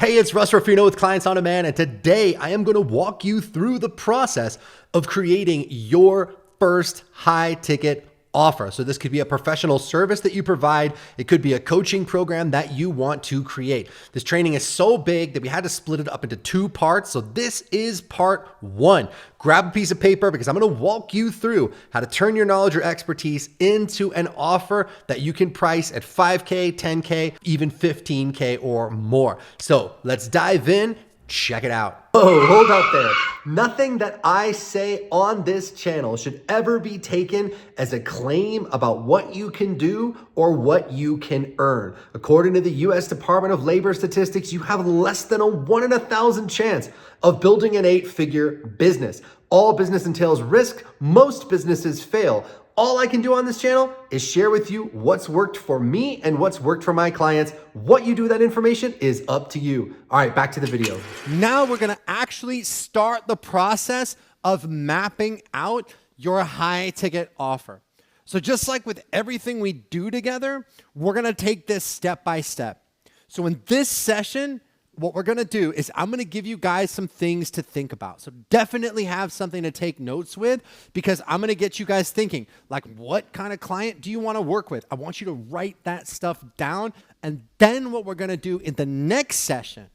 Hey, it's Russ Ruffino with Clients on Demand, and today I am going to walk you through the process of creating your first high ticket offer. So this could be a professional service that you provide. It could be a coaching program that you want to create. This training is so big that we had to split it up into two parts. So this is part one. Grab a piece of paper because I'm going to walk you through how to turn your knowledge or expertise into an offer that you can price at 5K, 10K, even 15K or more. So let's dive in. Check it out. Oh, hold up there. Nothing that I say on this channel should ever be taken as a claim about what you can do or what you can earn. According to the US Department of Labor statistics, you have less than a 1 in 1,000 chance of building an 8-figure business. All business entails risk. Most businesses fail. All I can do on this channel is share with you what's worked for me and what's worked for my clients. What you do with that information is up to you. All right, back to the video. Now we're going to actually start the process of mapping out your high ticket offer. So just like with everything we do together, we're going to take this step by step. So in this session, what we're going to do is I'm going to give you guys some things to think about. So definitely have something to take notes with because I'm going to get you guys thinking, like, what kind of client do you want to work with? I want you to write that stuff down. And then what we're going to do in the next session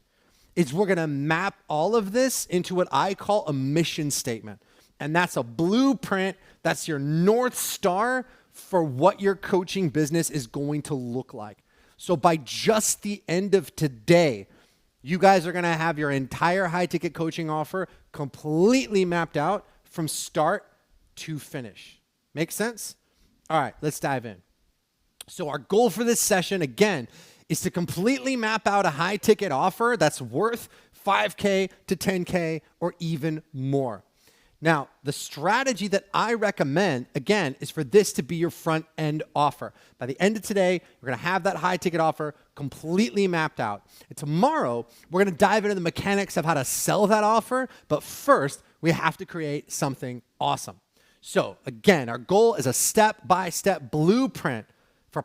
is we're going to map all of this into what I call a mission statement. And that's a blueprint. That's your North Star for what your coaching business is going to look like. So by just the end of today, you guys are going to have your entire high ticket coaching offer completely mapped out from start to finish. Make sense? All right, let's dive in. So our goal for this session, again, is to completely map out a high ticket offer that's worth 5K to 10K or even more. Now, the strategy that I recommend, again, is for this to be your front end offer. By the end of today, we're going to have that high ticket offer completely mapped out. And tomorrow, we're going to dive into the mechanics of how to sell that offer. But first, we have to create something awesome. So again, our goal is a step-by-step blueprint for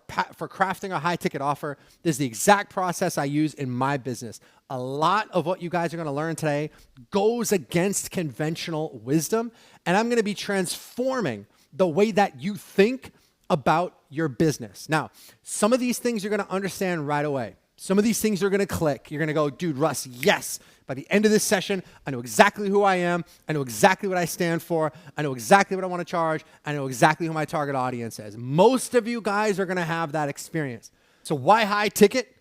crafting a high ticket offer. This is the exact process I use in my business. A lot of what you guys are going to learn today goes against conventional wisdom, and I'm going to be transforming the way that you think about your business. Now, some of these things you're going to understand right away. Some of these things are going to click. You're going to go, dude, Russ, yes. By the end of this session, I know exactly who I am. I know exactly what I stand for. I know exactly what I want to charge. I know exactly who my target audience is. Most of you guys are going to have that experience. So why high ticket?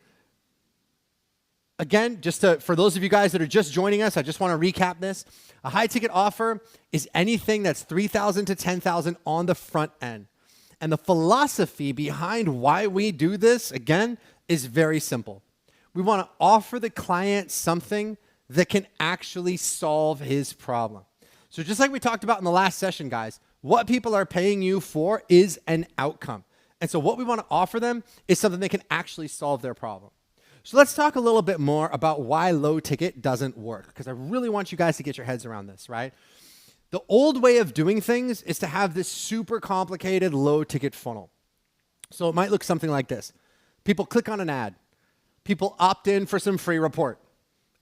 Again, for those of you guys that are just joining us, I just want to recap this. A high ticket offer is anything that's $3,000 to $10,000 on the front end. And the philosophy behind why we do this, again, is very simple. We want to offer the client something that can actually solve his problem. So just like we talked about in the last session, guys, what people are paying you for is an outcome. And so what we want to offer them is something that can actually solve their problem. So let's talk a little bit more about why low ticket doesn't work, because I really want you guys to get your heads around this, right? The old way of doing things is to have this super complicated low ticket funnel. So it might look something like this. People click on an ad. People opt in for some free report.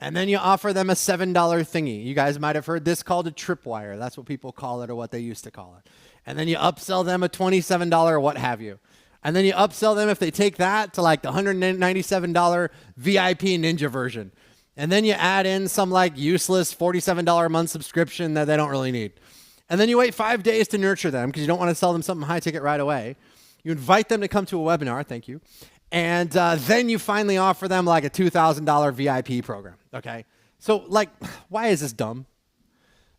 And then you offer them a $7 thingy. You guys might have heard this called a tripwire. That's what people call it, or what they used to call it. And then you upsell them a $27 what have you. And then you upsell them, if they take that, to like the $197 VIP Ninja version. And then you add in some like useless $47 a month subscription that they don't really need. And then you wait 5 days to nurture them because you don't want to sell them something high ticket right away. You invite them to come to a webinar, thank you. And then you finally offer them like a $2,000 VIP program, okay? So like, why is this dumb?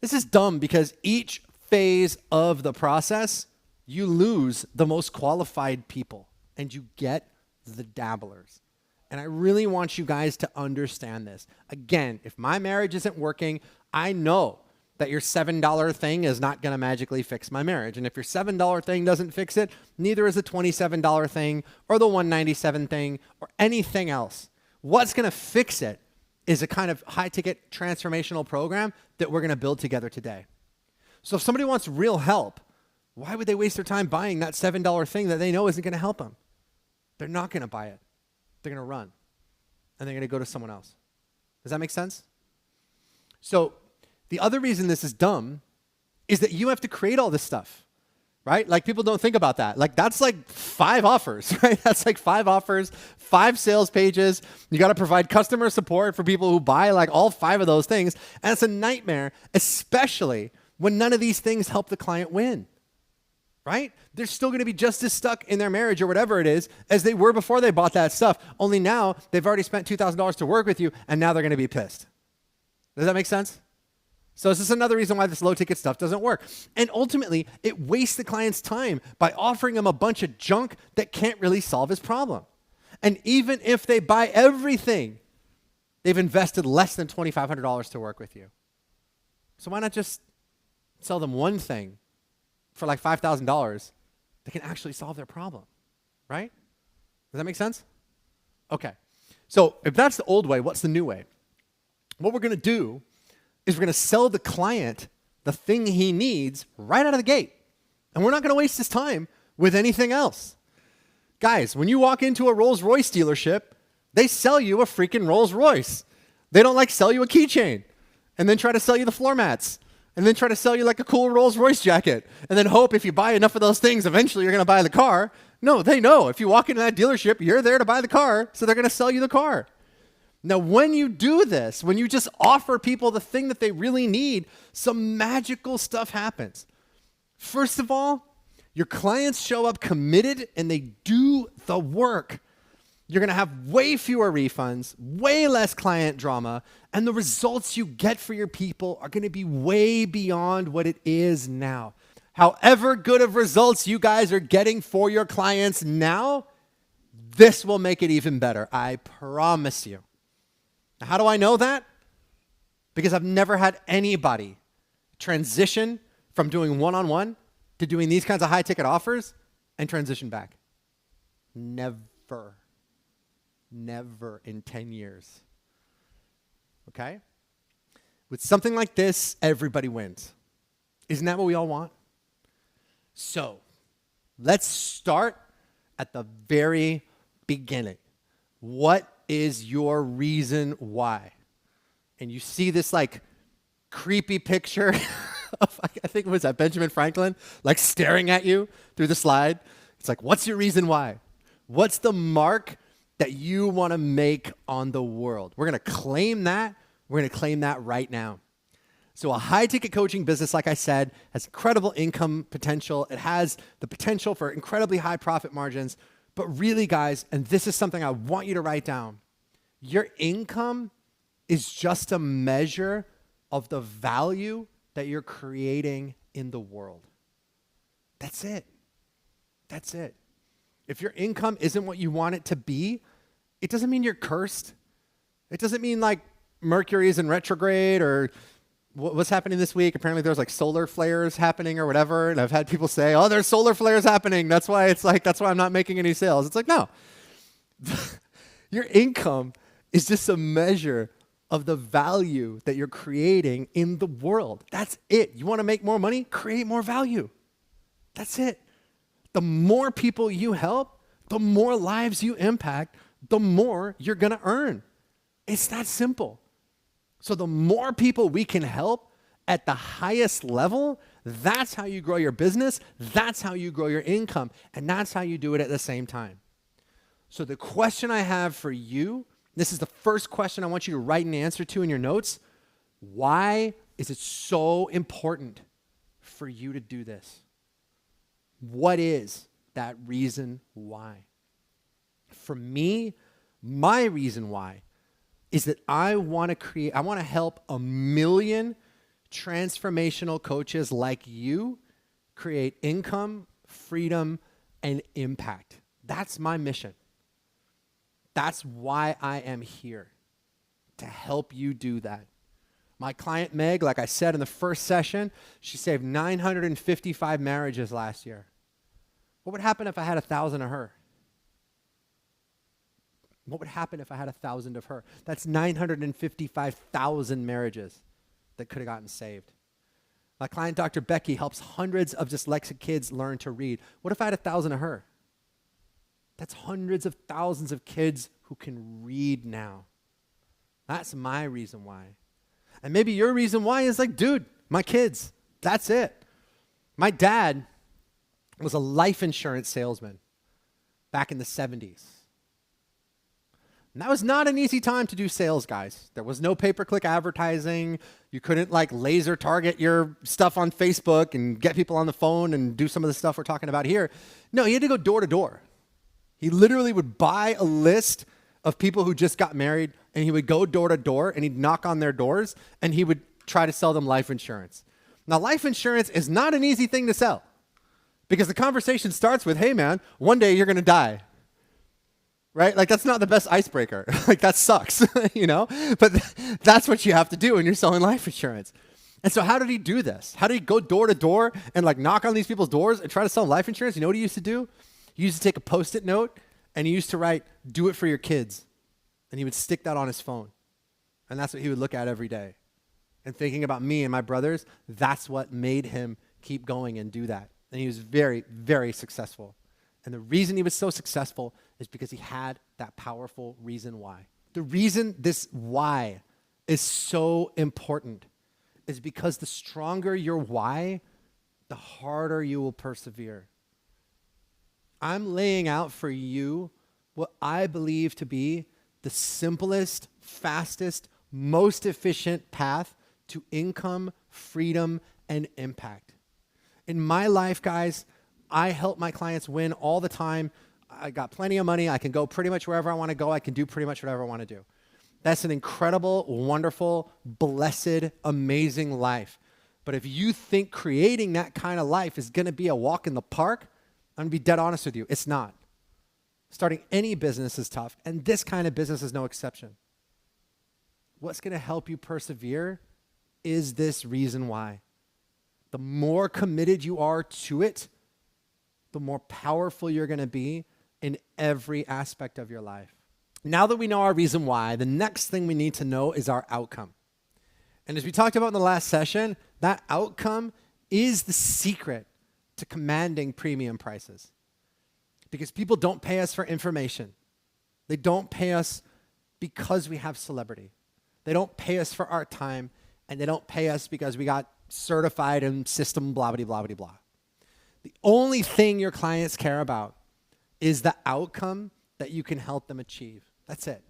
This is dumb because each phase of the process, you lose the most qualified people and you get the dabblers. And I really want you guys to understand this. Again, if my marriage isn't working, I know that your $7 thing is not going to magically fix my marriage. And if your $7 thing doesn't fix it, neither is the $27 thing or the $197 thing or anything else. What's going to fix it is a kind of high-ticket transformational program that we're going to build together today. So if somebody wants real help, why would they waste their time buying that $7 thing that they know isn't going to help them? They're not going to buy it. They're going to run, and they're going to go to someone else. Does that make sense? So the other reason this is dumb is that you have to create all this stuff, right? Like people don't think about that. Like that's like 5 offers, right? That's like 5 offers, 5 sales pages. You got to provide customer support for people who buy like all 5 of those things. And it's a nightmare, especially when none of these things help the client win, right? They're still going to be just as stuck in their marriage or whatever it is as they were before they bought that stuff. Only now they've already spent $2,000 to work with you and now they're going to be pissed. Does that make sense? So this is another reason why this low ticket stuff doesn't work. And ultimately, it wastes the client's time by offering him a bunch of junk that can't really solve his problem. And even if they buy everything, they've invested less than $2,500 to work with you. So why not just sell them one thing for like $5,000 that can actually solve their problem, right? Does that make sense? Okay. So if that's the old way, what's the new way? What we're going to do is we're going to sell the client the thing he needs right out of the gate. And we're not going to waste his time with anything else. Guys, when you walk into a Rolls-Royce dealership, they sell you a freaking Rolls-Royce. They don't like sell you a keychain and then try to sell you the floor mats and then try to sell you like a cool Rolls-Royce jacket and then hope if you buy enough of those things, eventually you're going to buy the car. No, they know if you walk into that dealership, you're there to buy the car, so they're going to sell you the car. Now, when you do this, when you just offer people the thing that they really need, some magical stuff happens. First of all, your clients show up committed and they do the work. You're going to have way fewer refunds, way less client drama, and the results you get for your people are going to be way beyond what it is now. However good of results you guys are getting for your clients now, this will make it even better. I promise you. How do I know that? Because I've never had anybody transition from doing one-on-one to doing these kinds of high-ticket offers and transition back. Never. Never in 10 years. Okay? With something like this, everybody wins. Isn't that what we all want? So, let's start at the very beginning. What is your reason why? And you see this like creepy picture of, I think it was that Benjamin Franklin, like staring at you through the slide. It's like, what's your reason why? What's the mark that you want to make on the world? We're going to claim that. We're going to claim that right now. So a high-ticket coaching business, like I said, has incredible income potential. It has the potential for incredibly high profit margins. But really, guys, and this is something I want you to write down, your income is just a measure of the value that you're creating in the world. That's it. That's it. If your income isn't what you want it to be, it doesn't mean you're cursed. It doesn't mean like Mercury's in retrograde or what's happening this week. Apparently there's like solar flares happening or whatever. And I've had people say, oh, there's solar flares happening. That's why I'm not making any sales. It's like, no. Your income is just a measure of the value that you're creating in the world. That's it. You want to make more money? Create more value. That's it. The more people you help, the more lives you impact, the more you're going to earn. It's that simple. So the more people we can help at the highest level, that's how you grow your business, that's how you grow your income, and that's how you do it at the same time. So the question I have for you, this is the first question I want you to write an answer to in your notes. Why is it so important for you to do this? What is that reason why? For me, my reason why is that I want to help 1 million transformational coaches like you create income, freedom, and impact. That's my mission. That's why I am here, to help you do that. My client Meg, like I said in the first session, she saved 955 marriages last year. What would happen if I had 1,000 of her? What would happen if I had 1,000 of her? That's 955,000 marriages that could have gotten saved. My client, Dr. Becky, helps hundreds of dyslexic kids learn to read. What if I had 1,000 of her? That's hundreds of thousands of kids who can read now. That's my reason why. And maybe your reason why is like, dude, my kids, that's it. My dad was a life insurance salesman back in the 70s. And that was not an easy time to do sales, guys. There was no pay-per-click advertising. You couldn't like laser target your stuff on Facebook and get people on the phone and do some of the stuff we're talking about here. No, he had to go door to door. He literally would buy a list of people who just got married, and he would go door to door and he'd knock on their doors and he would try to sell them life insurance. Now, life insurance is not an easy thing to sell because the conversation starts with, hey man, one day you're going to die. Right? Like that's not the best icebreaker. Like that sucks, you know? But that's what you have to do when you're selling life insurance. And so how did he do this? How did he go door to door and like knock on these people's doors and try to sell life insurance? You know what he used to do? He used to take a Post-it note and he used to write, do it for your kids. And he would stick that on his phone. And that's what he would look at every day. And thinking about me and my brothers, that's what made him keep going and do that. And he was very, very successful. And the reason he was so successful is because he had that powerful reason why. The reason this why is so important is because the stronger your why, the harder you will persevere. I'm laying out for you what I believe to be the simplest, fastest, most efficient path to income, freedom, and impact. In my life, guys, I help my clients win all the time. I got plenty of money. I can go pretty much wherever I want to go. I can do pretty much whatever I want to do. That's an incredible, wonderful, blessed, amazing life. But if you think creating that kind of life is going to be a walk in the park, I'm going to be dead honest with you. It's not. Starting any business is tough, and this kind of business is no exception. What's going to help you persevere is this reason why. The more committed you are to it, the more powerful you're going to be in every aspect of your life. Now that we know our reason why, the next thing we need to know is our outcome. And as we talked about in the last session, that outcome is the secret to commanding premium prices. Because people don't pay us for information. They don't pay us because we have celebrity. They don't pay us for our time, and they don't pay us because we got certified in system blah, blah, blah, blah, blah. The only thing your clients care about is the outcome that you can help them achieve. That's it.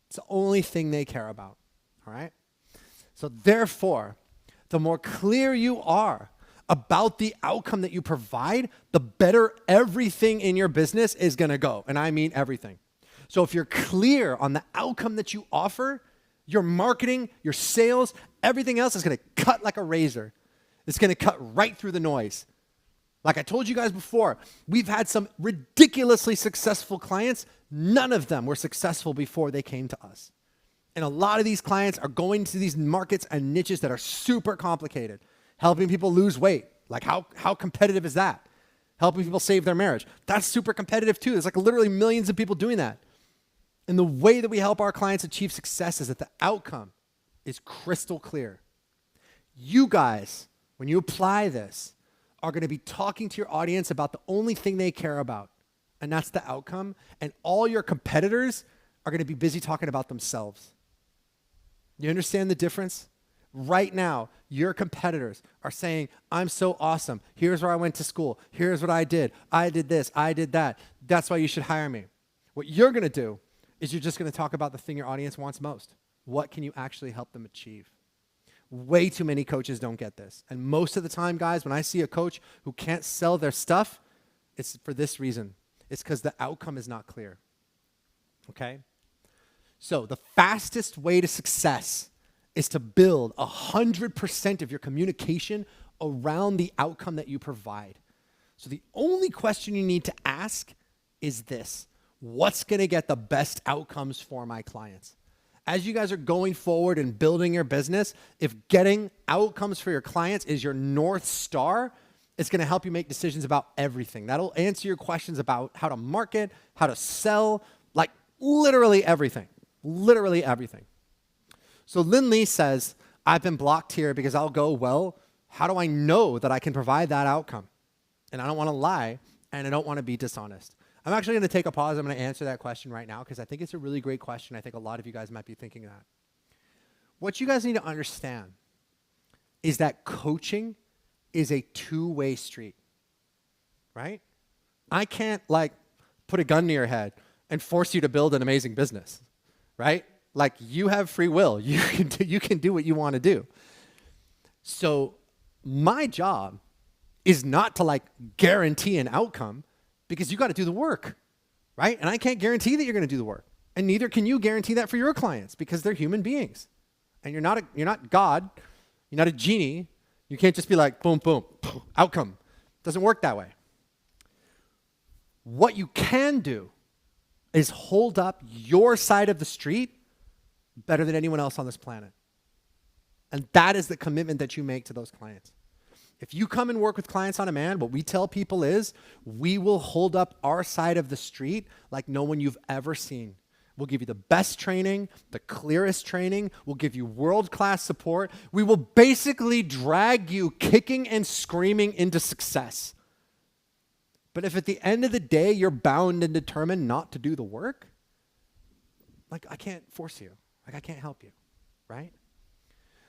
It's the only thing they care about, all right? So therefore, the more clear you are about the outcome that you provide, the better everything in your business is going to go. And I mean everything. So if you're clear on the outcome that you offer, your marketing, your sales, everything else is going to cut like a razor. It's going to cut right through the noise. Like I told you guys before, we've had some ridiculously successful clients. None of them were successful before they came to us. And a lot of these clients are going to these markets and niches that are super complicated. Helping people lose weight. Like how competitive is that? Helping people save their marriage. That's super competitive too. There's like literally millions of people doing that. And the way that we help our clients achieve success is that the outcome is crystal clear. You guys, when you apply this, are going to be talking to your audience about the only thing they care about, and that's the outcome. And all your competitors are going to be busy talking about themselves. You understand the difference? Right now, your competitors are saying, I'm so awesome. Here's where I went to school. Here's what I did. I did this. I did that. That's why you should hire me. What you're going to do is you're just going to talk about the thing your audience wants most. What can you actually help them achieve? Way too many coaches don't get this. And most of the time, guys, when I see a coach who can't sell their stuff, it's for this reason. It's because the outcome is not clear. Okay? So the fastest way to success is to build 100% of your communication around the outcome that you provide. So the only question you need to ask is this: what's going to get the best outcomes for my clients? As you guys are going forward and building your business, if getting outcomes for your clients is your North Star, it's going to help you make decisions about everything. That'll answer your questions about how to market, how to sell, like literally everything. Literally everything. So Lynn Lee says, I've been blocked here because I'll go, well, how do I know that I can provide that outcome? And I don't want to lie, and I don't want to be dishonest. I'm actually going to take a pause. I'm going to answer that question right now because I think it's a really great question. I think a lot of you guys might be thinking that. what you guys need to understand is that coaching is a two-way street, right? I can't like put a gun to your head and force you to build an amazing business, right? Like you have free will. You can do what you want to do. So my job is not to like guarantee an outcome because you got to do the work, right? And I can't guarantee that you're going to do the work. And neither can you guarantee that for your clients because they're human beings. And you're not God. You're not a genie. You can't just be like, boom, boom, outcome. It doesn't work that way. What you can do is hold up your side of the street better than anyone else on this planet. And that is the commitment that you make to those clients. If you come and work with Clients on Demand, what we tell people is we will hold up our side of the street like no one you've ever seen. We'll give you the best training, the clearest training. We'll give you world-class support. We will basically drag you kicking and screaming into success. But if at the end of the day, you're bound and determined not to do the work, like I can't force you. Like I can't help you, right?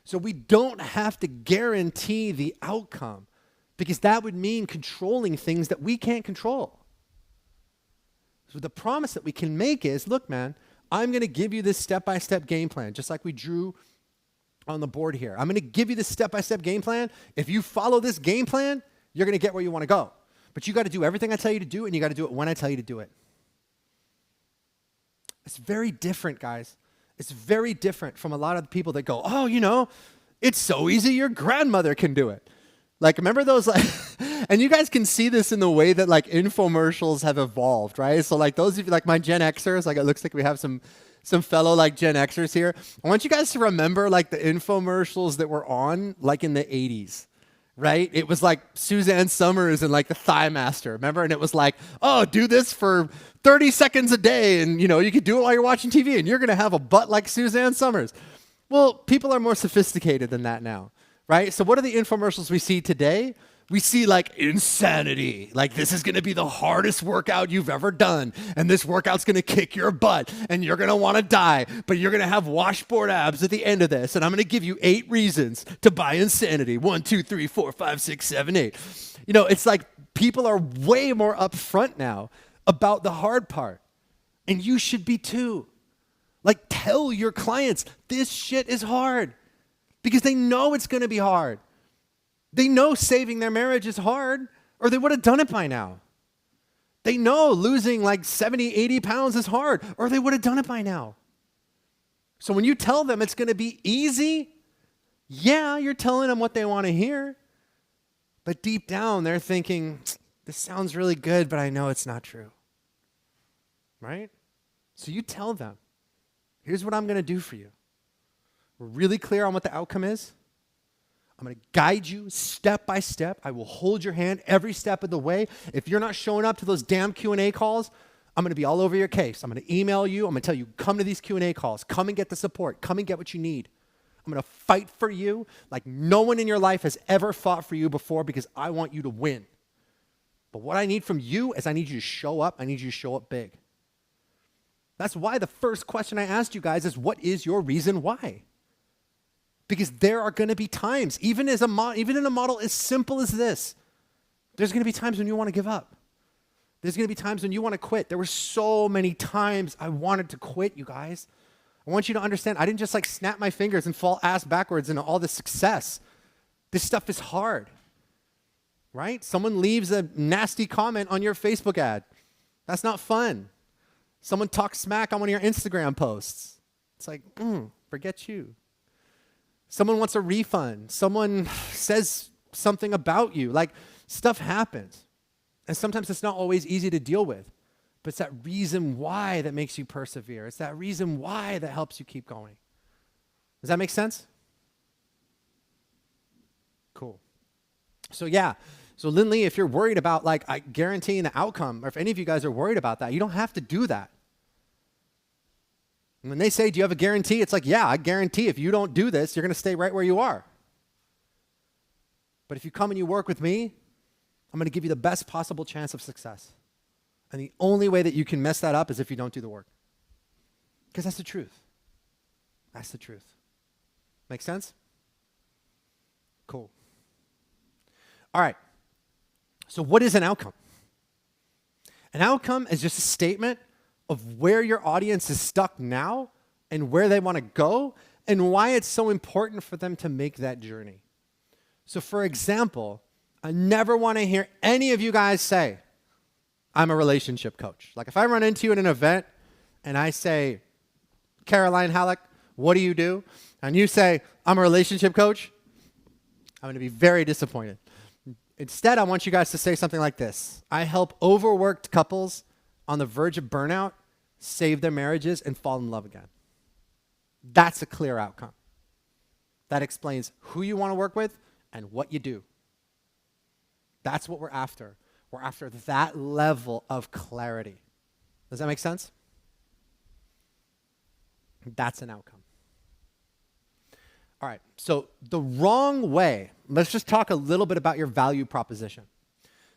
So we don't have to guarantee the outcome because that would mean controlling things that we can't control. So the promise that we can make is, look, man, I'm going to give you this step-by-step game plan, just like we drew on the board here. I'm going to give you this step-by-step game plan. If you follow this game plan, you're going to get where you want to go. But you got to do everything I tell you to do, and you got to do it when I tell you to do it. It's very different, guys. It's very different from a lot of the people that go, oh, you know, it's so easy, your grandmother can do it. Like, remember those, like, and you guys can see this in the way that, like, infomercials have evolved, right? So, like, those of you, like, my Gen Xers, like, it looks like we have some fellow, like, Gen Xers here. I want you guys to remember, like, the infomercials that were on, like, in the 80s, right? It was, like, Suzanne Summers and, like, the Thigh Master, remember? And it was like, oh, do this for 30 seconds a day, and, you know, you could do it while you're watching TV, and you're going to have a butt like Suzanne Summers. Well, people are more sophisticated than that now. Right? So what are the infomercials we see today? We see like insanity. Like this is going to be the hardest workout you've ever done. And this workout's going to kick your butt and you're going to want to die, but you're going to have washboard abs at the end of this. And I'm going to give you 8 reasons to buy insanity. 1, 2, 3, 4, 5, 6, 7, 8. You know, it's like people are way more upfront now about the hard part. And you should be too. Like tell your clients, this shit is hard. Because they know it's going to be hard. They know saving their marriage is hard, or they would have done it by now. They know losing like 70, 80 pounds is hard, or they would have done it by now. So when you tell them it's going to be easy, yeah, you're telling them what they want to hear. But deep down, they're thinking, this sounds really good, but I know it's not true. Right? So you tell them, here's what I'm going to do for you. We're really clear on what the outcome is. I'm going to guide you step by step. I will hold your hand every step of the way. If you're not showing up to those damn Q&A calls, I'm going to be all over your case. I'm going to email you. I'm going to tell you, come to these Q&A calls. Come and get the support. Come and get what you need. I'm going to fight for you like no one in your life has ever fought for you before because I want you to win. But what I need from you is I need you to show up. I need you to show up big. That's why the first question I asked you guys is, what is your reason why? Because there are going to be times, even in a model as simple as this, there's going to be times when you want to give up. There's going to be times when you want to quit. There were so many times I wanted to quit, you guys. I want you to understand, I didn't just like snap my fingers and fall ass backwards into all this success. This stuff is hard, right? Someone leaves a nasty comment on your Facebook ad. That's not fun. Someone talks smack on one of your Instagram posts. It's like, forget you. Someone wants a refund. Someone says something about you. Like, stuff happens. And sometimes it's not always easy to deal with. But it's that reason why that makes you persevere. It's that reason why that helps you keep going. Does that make sense? Cool. So yeah. So Lindley, if you're worried about like guaranteeing the outcome, or if any of you guys are worried about that, you don't have to do that. And when they say, do you have a guarantee? It's like, yeah, I guarantee if you don't do this, you're going to stay right where you are. But if you come and you work with me, I'm going to give you the best possible chance of success. And the only way that you can mess that up is if you don't do the work. Because that's the truth. That's the truth. Make sense? Cool. All right. So what is an outcome? An outcome is just a statement of where your audience is stuck now and where they want to go and why it's so important for them to make that journey. So for example, I never want to hear any of you guys say, I'm a relationship coach. Like if I run into you at an event and I say, Caroline Halleck, what do you do? And you say, I'm a relationship coach, I'm going to be very disappointed. Instead, I want you guys to say something like this. I help overworked couples on the verge of burnout save their marriages and fall in love again. That's a clear outcome. That explains who you want to work with and what you do. That's what we're after. We're after that level of clarity. Does that make sense? That's an outcome. All right, so the wrong way, let's just talk a little bit about your value proposition.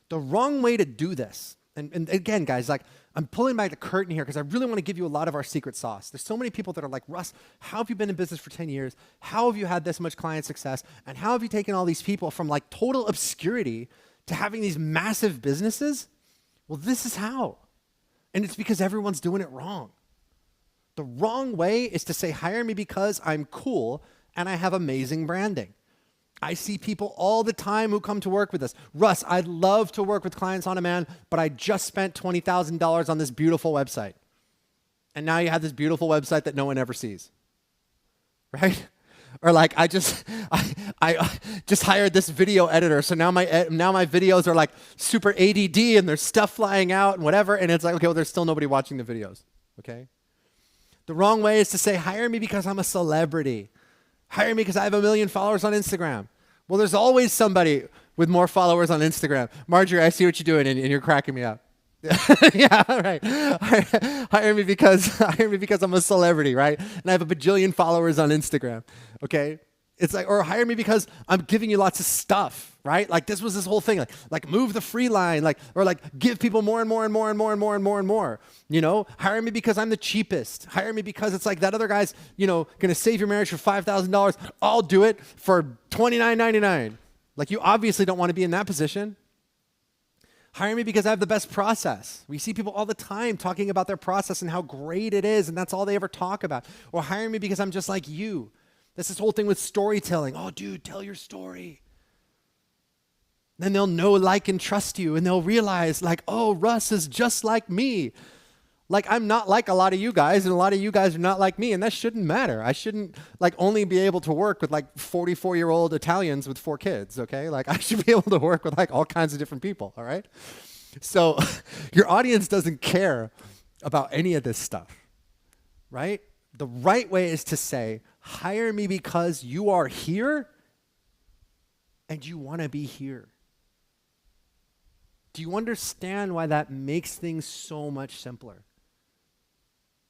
The wrong way to do this, and again, guys, like I'm pulling back the curtain here because I really want to give you a lot of our secret sauce. There's so many people that are like, Russ, how have you been in business for 10 years? How have you had this much client success? And how have you taken all these people from like total obscurity to having these massive businesses? Well, this is how. And it's because everyone's doing it wrong. The wrong way is to say, hire me because I'm cool and I have amazing branding. I see people all the time who come to work with us. Russ, I'd love to work with Clients on Demand, but I just spent $20,000 on this beautiful website. And now you have this beautiful website that no one ever sees, right? Or like, I just hired this video editor, so now my videos are like super ADD and there's stuff flying out and whatever, and it's like, okay, well, there's still nobody watching the videos, okay? The wrong way is to say, hire me because I'm a celebrity. Hire me because I have 1 million followers on Instagram. Well, there's always somebody with more followers on Instagram. Marjorie, I see what you're doing, and you're cracking me up. Yeah, right. Hire me because I'm a celebrity, right? And I have a bajillion followers on Instagram, okay? It's like, or hire me because I'm giving you lots of stuff, right? Like this was this whole thing, like move the free line, like, or like give people more and more and more and more and more and more and more, you know? Hire me because I'm the cheapest. Hire me because it's like that other guy's, you know, gonna save your marriage for $5,000. I'll do it for $29.99. Like you obviously don't want to be in that position. Hire me because I have the best process. We see people all the time talking about their process and how great it is, and that's all they ever talk about. Or hire me because I'm just like you. That's this whole thing with storytelling. Oh, dude, tell your story. Then they'll know, like, and trust you, and they'll realize, like, oh, Russ is just like me. Like, I'm not like a lot of you guys, and a lot of you guys are not like me, and that shouldn't matter. I shouldn't, like, only be able to work with, like, 44-year-old Italians with 4 kids, okay? Like, I should be able to work with, like, all kinds of different people, all right? So your audience doesn't care about any of this stuff, right? The right way is to say, hire me because you are here and you want to be here. Do you understand why that makes things so much simpler?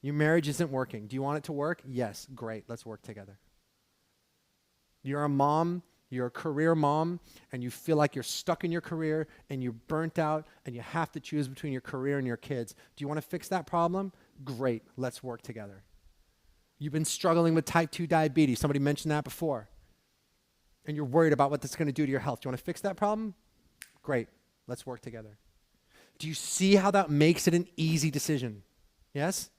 Your marriage isn't working. Do you want it to work? Yes, great. Let's work together. You're a mom, you're a career mom, and you feel like you're stuck in your career and you're burnt out and you have to choose between your career and your kids. Do you want to fix that problem? Great. Let's work together. You've been struggling with type 2 diabetes. Somebody mentioned that before. And you're worried about what that's going to do to your health. Do you want to fix that problem? Great. Let's work together. Do you see how that makes it an easy decision? Yes?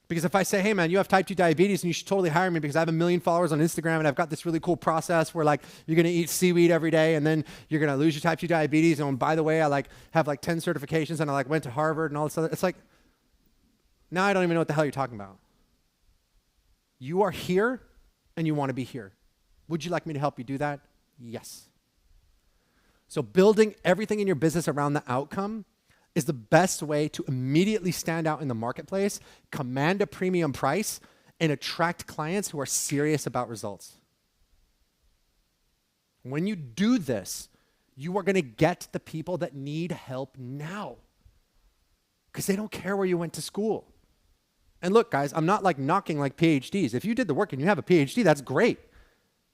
Because if I say, hey, man, you have type 2 diabetes and you should totally hire me because I have 1 million followers on Instagram and I've got this really cool process where like you're going to eat seaweed every day and then you're going to lose your type 2 diabetes. And by the way, I like have like 10 certifications and I like went to Harvard and all this other. It's like, now I don't even know what the hell you're talking about. You are here and you want to be here. Would you like me to help you do that? Yes. So building everything in your business around the outcome is the best way to immediately stand out in the marketplace, command a premium price, and attract clients who are serious about results. When you do this, you are going to get the people that need help now because they don't care where you went to school. And look, guys, I'm not like knocking like PhDs. If you did the work and you have a PhD, that's great.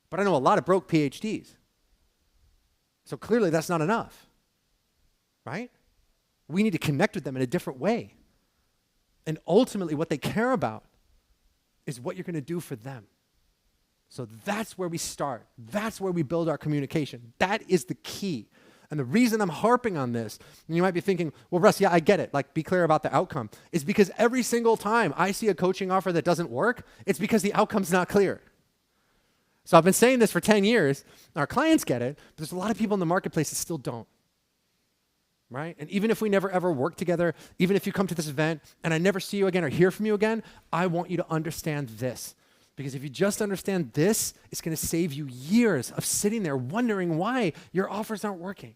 But I know a lot of broke PhDs. So clearly that's not enough, right? We need to connect with them in a different way. And ultimately what they care about is what you're going to do for them. So that's where we start. That's where we build our communication. That is the key. And the reason I'm harping on this, and you might be thinking, well, Russ, yeah, I get it. Like, be clear about the outcome. Is because every single time I see a coaching offer that doesn't work, it's because the outcome's not clear. So I've been saying this for 10 years. Our clients get it, but there's a lot of people in the marketplace that still don't. Right? And even if we never ever work together, even if you come to this event and I never see you again or hear from you again, I want you to understand this. Because if you just understand this, it's going to save you years of sitting there wondering why your offers aren't working.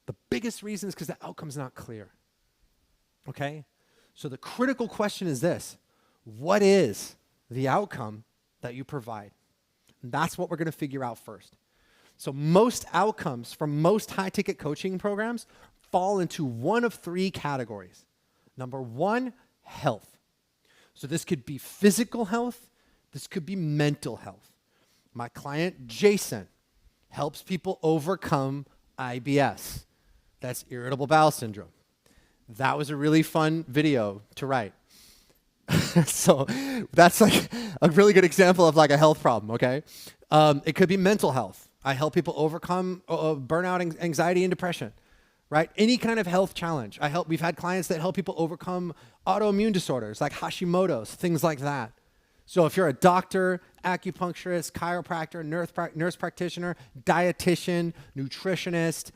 The biggest reason is because the outcome's not clear. Okay? So the critical question is this: what is the outcome that you provide? And that's what we're going to figure out first. So most outcomes from most high-ticket coaching programs fall into one of three categories. Number one, health. So this could be physical health. This could be mental health. My client, Jason, helps people overcome IBS. That's irritable bowel syndrome. That was a really fun video to write. So that's like a really good example of like a health problem, okay? It could be mental health. I help people overcome burnout, anxiety, and depression, right? Any kind of health challenge. We've had clients that help people overcome autoimmune disorders like Hashimoto's, things like that. So if you're a doctor, acupuncturist, chiropractor, nurse practitioner, dietitian, nutritionist,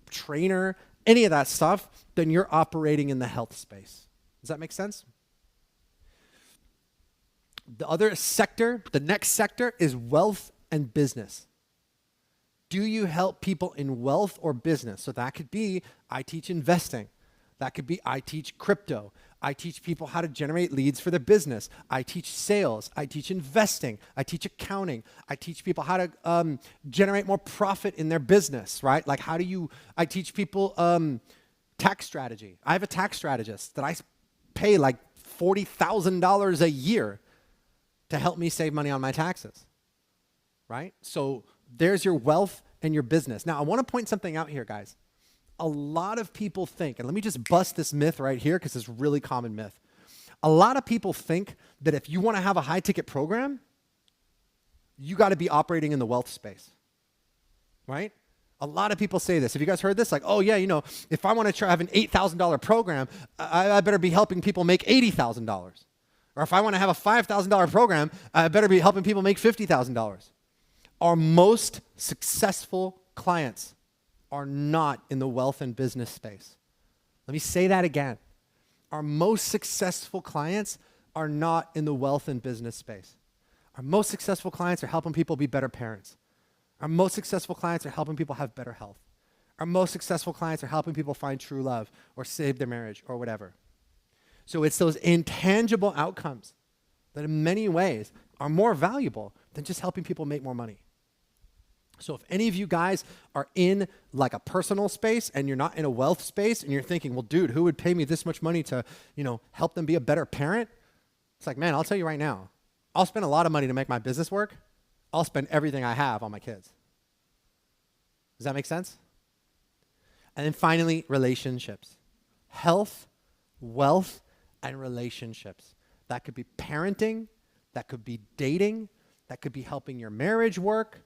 trainer, any of that stuff, then you're operating in the health space. Does that make sense? The other sector, the next sector is wealth and business. Do you help people in wealth or business? So that could be, I teach investing. That could be, I teach crypto. I teach people how to generate leads for their business. I teach sales. I teach investing. I teach accounting. I teach people how to generate more profit in their business, right? Like I teach people tax strategy. I have a tax strategist that I pay like $40,000 a year to help me save money on my taxes, right? So there's your wealth and your business. Now, I want to point something out here, guys. A lot of people think, and let me just bust this myth right here because it's a really common myth. A lot of people think that if you want to have a high-ticket program, you got to be operating in the wealth space, right? A lot of people say this. Have you guys heard this? Like, oh, yeah, if I want to have an $8,000 program, I better be helping people make $80,000. Or if I want to have a $5,000 program, I better be helping people make $50,000. Our most successful clients are not in the wealth and business space. Let me say that again. Our most successful clients are not in the wealth and business space. Our most successful clients are helping people be better parents. Our most successful clients are helping people have better health. Our most successful clients are helping people find true love or save their marriage or whatever. So it's those intangible outcomes that in many ways are more valuable than just helping people make more money. So if any of you guys are in like a personal space and you're not in a wealth space and you're thinking, well, dude, who would pay me this much money to, help them be a better parent? It's like, man, I'll tell you right now, I'll spend a lot of money to make my business work. I'll spend everything I have on my kids. Does that make sense? And then finally, relationships. Health, wealth, and relationships. That could be parenting. That could be dating. That could be helping your marriage work.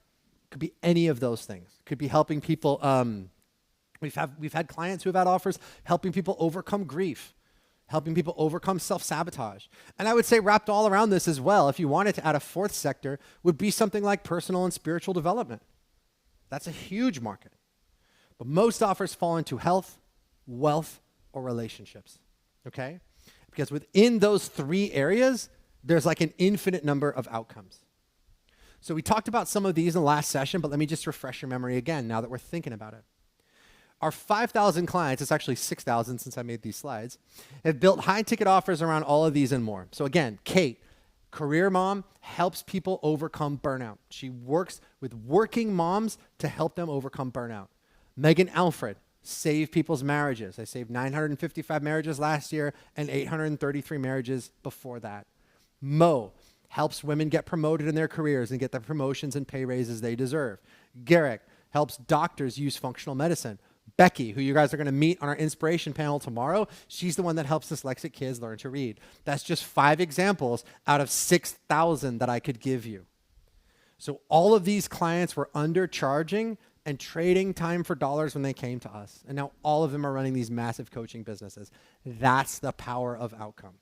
Could be any of those things. Could be helping people. We've had clients who have had offers helping people overcome grief, helping people overcome self-sabotage. And I would say wrapped all around this as well, if you wanted to add a fourth sector, would be something like personal and spiritual development. That's a huge market. But most offers fall into health, wealth, or relationships. Okay? Because within those three areas, there's like an infinite number of outcomes. So we talked about some of these in the last session, but let me just refresh your memory again now that we're thinking about it. Our 5,000 clients, it's actually 6,000 since I made these slides, have built high-ticket offers around all of these and more. So again, Kate, career mom, helps people overcome burnout. She works with working moms to help them overcome burnout. Megan Alfred, save people's marriages. I saved 955 marriages last year and 833 marriages before that. Mo helps women get promoted in their careers and get the promotions and pay raises they deserve. Garrick helps doctors use functional medicine. Becky, who you guys are going to meet on our inspiration panel tomorrow, she's the one that helps dyslexic kids learn to read. That's just 5 examples out of 6,000 that I could give you. So all of these clients were undercharging and trading time for dollars when they came to us. And now all of them are running these massive coaching businesses. That's the power of outcome.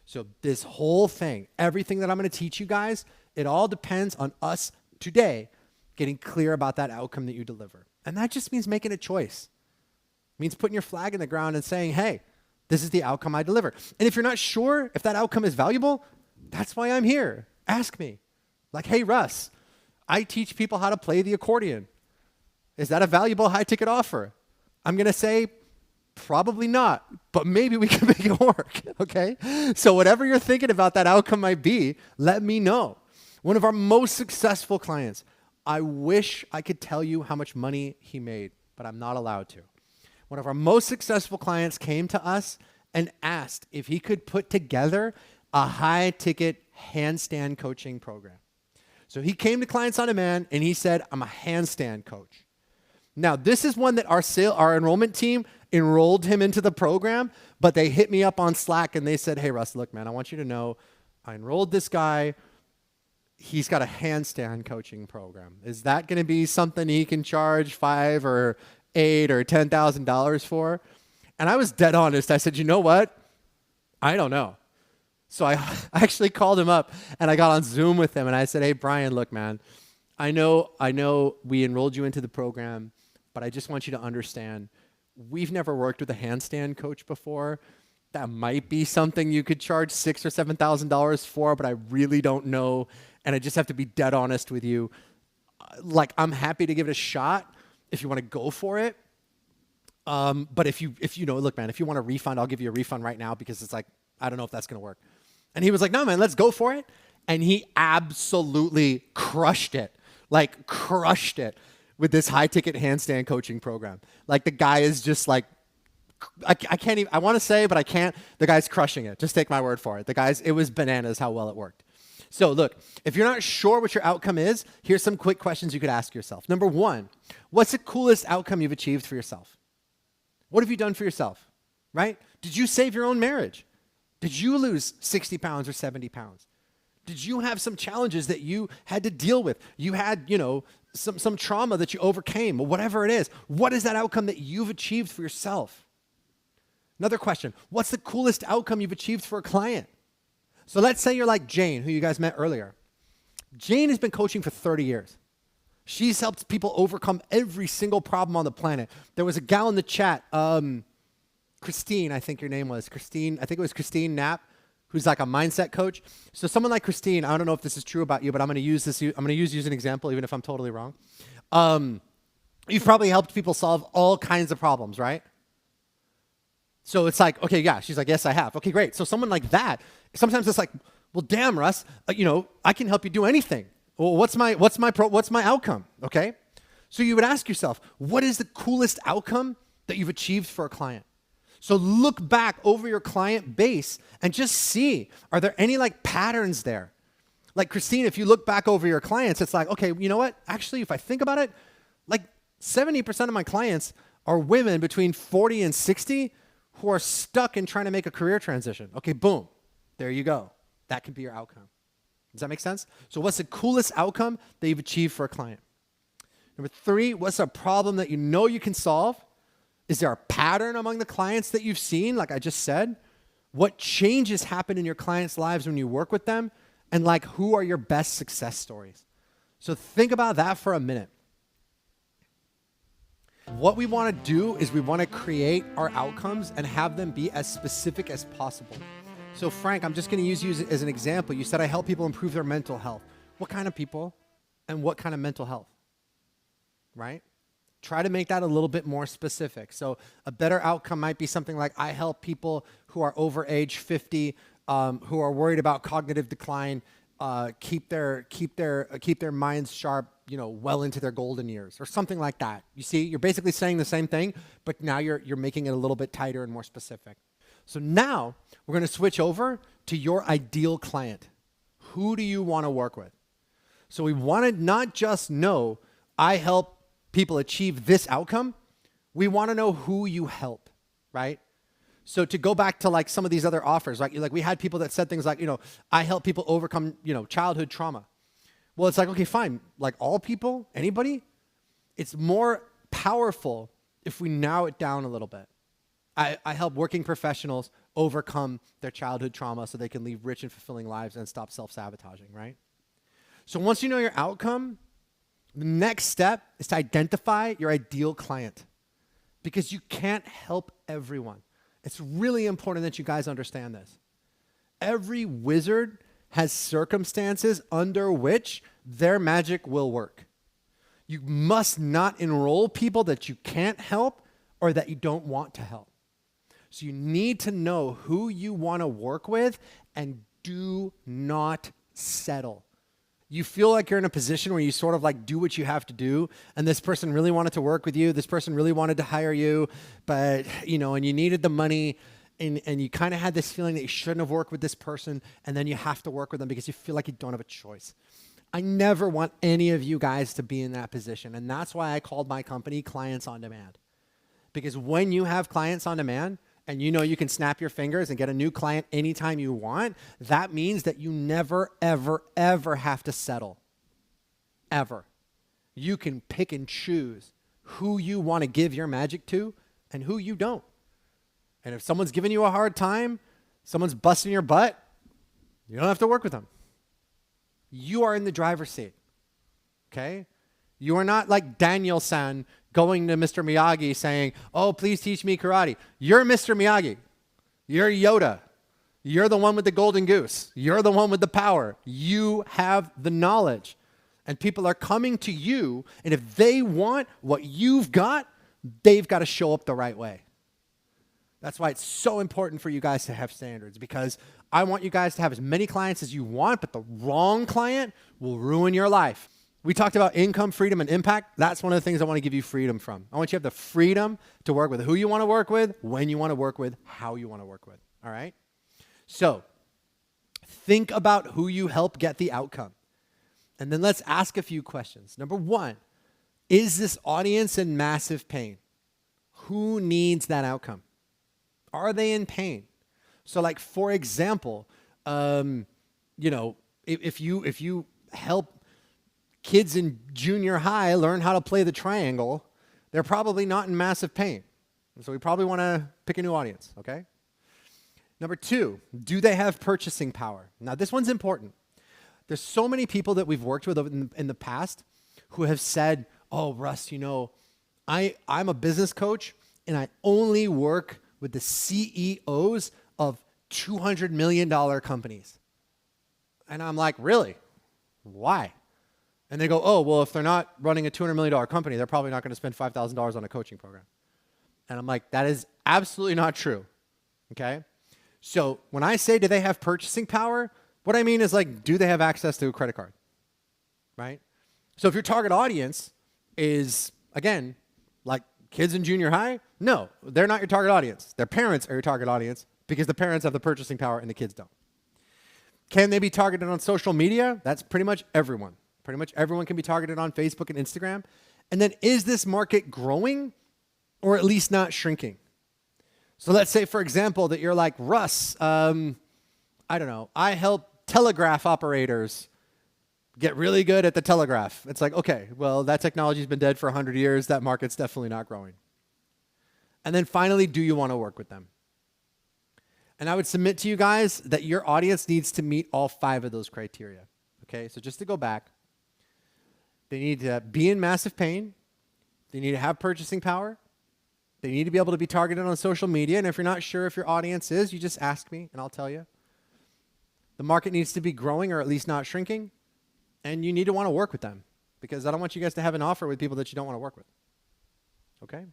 So this whole thing, everything that I'm going to teach you guys, it all depends on us today getting clear about that outcome that you deliver. And that just means making a choice. It means putting your flag in the ground and saying, hey, this is the outcome I deliver. And if you're not sure if that outcome is valuable, that's why I'm here. Ask me. Like, hey, Russ, I teach people how to play the accordion. Is that a valuable high ticket offer? I'm going to say probably not, but maybe we can make it work, okay? So whatever you're thinking about that outcome might be, let me know. One of our most successful clients, I wish I could tell you how much money he made, but I'm not allowed to. One of our most successful clients came to us and asked if he could put together a high ticket handstand coaching program. So he came to Clients on Demand and he said, I'm a handstand coach. Now, this is one that our enrollment team enrolled him into the program, but they hit me up on Slack and they said, hey, Russ, look, man, I want you to know I enrolled this guy. He's got a handstand coaching program. Is that going to be something he can charge $5,000 or $8,000 or $10,000 for? And I was dead honest. I said, you know what? I don't know. So I actually called him up and I got on Zoom with him and I said, hey, Brian, look, man, I know we enrolled you into the program, but I just want you to understand, we've never worked with a handstand coach before. That might be something you could charge $6,000 or $7,000 for, but I really don't know. And I just have to be dead honest with you. Like, I'm happy to give it a shot if you want to go for it. But if you look, man, if you want a refund, I'll give you a refund right now because it's like, I don't know if that's going to work. And he was like, no, man, let's go for it. And he absolutely crushed it. Like, crushed it with this high ticket handstand coaching program. Like, the guy is just like, I can't even, I want to say, but I can't. The guy's crushing it. Just take my word for it. It was bananas how well it worked. So look, if you're not sure what your outcome is, here's some quick questions you could ask yourself. Number one, what's the coolest outcome you've achieved for yourself? What have you done for yourself, right? Did you save your own marriage? Did you lose 60 pounds or 70 pounds? Did you have some challenges that you had to deal with? You had, some trauma that you overcame, or whatever it is. What is that outcome that you've achieved for yourself? Another question, what's the coolest outcome you've achieved for a client? So let's say you're like Jane, who you guys met earlier. Jane has been coaching for 30 years. She's helped people overcome every single problem on the planet. There was a gal in the chat, Christine, I think your name was. Christine, I think it was Christine Knapp, who's like a mindset coach. So someone like Christine, I don't know if this is true about you, but I'm going to use you as an example, even if I'm totally wrong. You've probably helped people solve all kinds of problems, right? So it's like, okay, yeah. She's like, yes, I have. Okay, great. So someone like that, sometimes it's like, well, damn, Russ, I can help you do anything. Well, what's my outcome? Okay. So you would ask yourself, what is the coolest outcome that you've achieved for a client? So look back over your client base and just see, are there any like patterns there? Like Christine, if you look back over your clients, it's like, okay, you know what? Actually, if I think about it, like 70% of my clients are women between 40 and 60 who are stuck in trying to make a career transition. Okay, boom. There you go. That could be your outcome. Does that make sense? So what's the coolest outcome that you've achieved for a client? Number three, what's a problem that you know you can solve? Is there a pattern among the clients that you've seen, like I just said? What changes happen in your clients' lives when you work with them? And like, who are your best success stories? So think about that for a minute. What we want to do is we want to create our outcomes and have them be as specific as possible. So Frank, I'm just going to use you as an example. You said I help people improve their mental health. What kind of people and what kind of mental health, right? Try to make that a little bit more specific. So a better outcome might be something like I help people who are over age 50, who are worried about cognitive decline, keep their minds sharp, well into their golden years, or something like that. You see, you're basically saying the same thing, but now you're making it a little bit tighter and more specific. So now we're going to switch over to your ideal client. Who do you want to work with? So we want to not just know I help people achieve this outcome. We want to know who you help, right? So to go back to like some of these other offers, like we had people that said things like, I help people overcome, childhood trauma. Well, it's like, okay, fine. Like all people, anybody? It's more powerful if we narrow it down a little bit. I help working professionals overcome their childhood trauma so they can lead rich and fulfilling lives and stop self-sabotaging, right? So once you know your outcome, the next step is to identify your ideal client because you can't help everyone. It's really important that you guys understand this. Every wizard has circumstances under which their magic will work. You must not enroll people that you can't help or that you don't want to help. So you need to know who you want to work with and do not settle. You feel like you're in a position where you sort of like do what you have to do, and this person really wanted to work with you, this person really wanted to hire you, but and you needed the money, and you kind of had this feeling that you shouldn't have worked with this person, and then you have to work with them because you feel like you don't have a choice. I never want any of you guys to be in that position, and that's why I called my company Clients on Demand. Because when you have clients on demand, and you can snap your fingers and get a new client anytime you want, that means that you never, ever, ever have to settle. Ever. You can pick and choose who you want to give your magic to and who you don't. And if someone's giving you a hard time, someone's busting your butt, you don't have to work with them. You are in the driver's seat. Okay? You are not like Daniel-san going to Mr. Miyagi saying, oh, please teach me karate. You're Mr. Miyagi. You're Yoda. You're the one with the golden goose. You're the one with the power. You have the knowledge. And people are coming to you, and if they want what you've got, they've got to show up the right way. That's why it's so important for you guys to have standards, because I want you guys to have as many clients as you want, but the wrong client will ruin your life. We talked about income, freedom, and impact. That's one of the things I want to give you freedom from. I want you to have the freedom to work with who you want to work with, when you want to work with, how you want to work with. All right? So think about who you help get the outcome. And then let's ask a few questions. Number one, is this audience in massive pain? Who needs that outcome? Are they in pain? So like, for example, if you help kids in junior high learn how to play the triangle, they're probably not in massive pain. So we probably want to pick a new audience, okay? Number two, do they have purchasing power? Now, this one's important. There's so many people that we've worked with in the past who have said, oh, Russ, I'm a business coach, and I only work with the CEOs of $200 million companies. And I'm like, really? Why? And they go, oh, well, if they're not running a $200 million company, they're probably not going to spend $5,000 on a coaching program. And I'm like, that is absolutely not true, okay? So when I say, do they have purchasing power, what I mean is like, do they have access to a credit card, right? So if your target audience is, again, like kids in junior high, no, they're not your target audience. Their parents are your target audience because the parents have the purchasing power and the kids don't. Can they be targeted on social media? That's pretty much everyone. Pretty much everyone can be targeted on Facebook and Instagram. And then is this market growing or at least not shrinking? So let's say, for example, that you're like, Russ, I don't know, I help telegraph operators get really good at the telegraph. It's like, okay, well, that technology's been dead for 100 years. That market's definitely not growing. And then finally, do you want to work with them? And I would submit to you guys that your audience needs to meet all 5 of those criteria. Okay, so just to go back, they need to be in massive pain. They need to have purchasing power. They need to be able to be targeted on social media. And if you're not sure if your audience is, you just ask me and I'll tell you. The market needs to be growing or at least not shrinking. And you need to want to work with them because I don't want you guys to have an offer with people that you don't want to work with. Okay?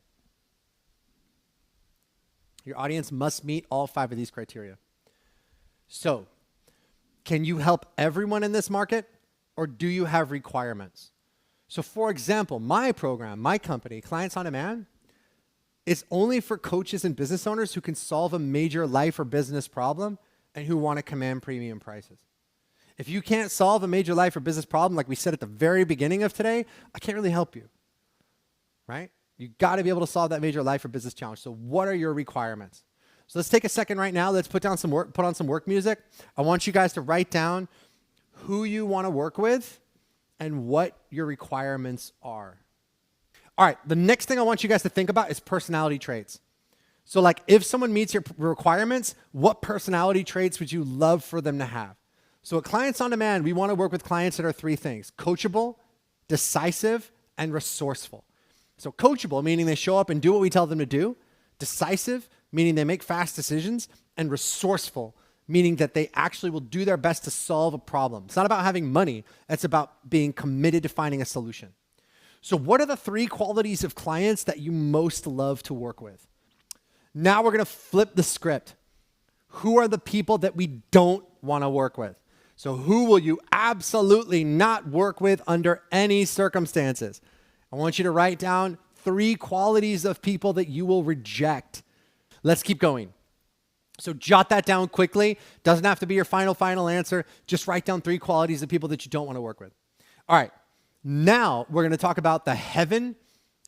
Your audience must meet all 5 of these criteria. So, can you help everyone in this market or do you have requirements? So for example, my program, my company, Clients on Demand, is only for coaches and business owners who can solve a major life or business problem and who want to command premium prices. If you can't solve a major life or business problem, like we said at the very beginning of today, I can't really help you, right? You got to be able to solve that major life or business challenge. So what are your requirements? So let's take a second right now. Let's put on some work music. I want you guys to write down who you want to work with and what your requirements are. All right, the next thing I want you guys to think about is personality traits. So like if someone meets your requirements, what personality traits would you love for them to have? So at Clients on Demand, we want to work with clients that are three things: coachable, decisive, and resourceful. So coachable, meaning they show up and do what we tell them to do. Decisive, meaning they make fast decisions. And resourceful, meaning that they actually will do their best to solve a problem. It's not about having money. It's about being committed to finding a solution. So what are the three qualities of clients that you most love to work with? Now we're going to flip the script. Who are the people that we don't want to work with? So who will you absolutely not work with under any circumstances? I want you to write down 3 qualities of people that you will reject. Let's keep going. So jot that down quickly. Doesn't have to be your final answer. Just write down 3 qualities of people that you don't want to work with. All right. Now we're going to talk about the heaven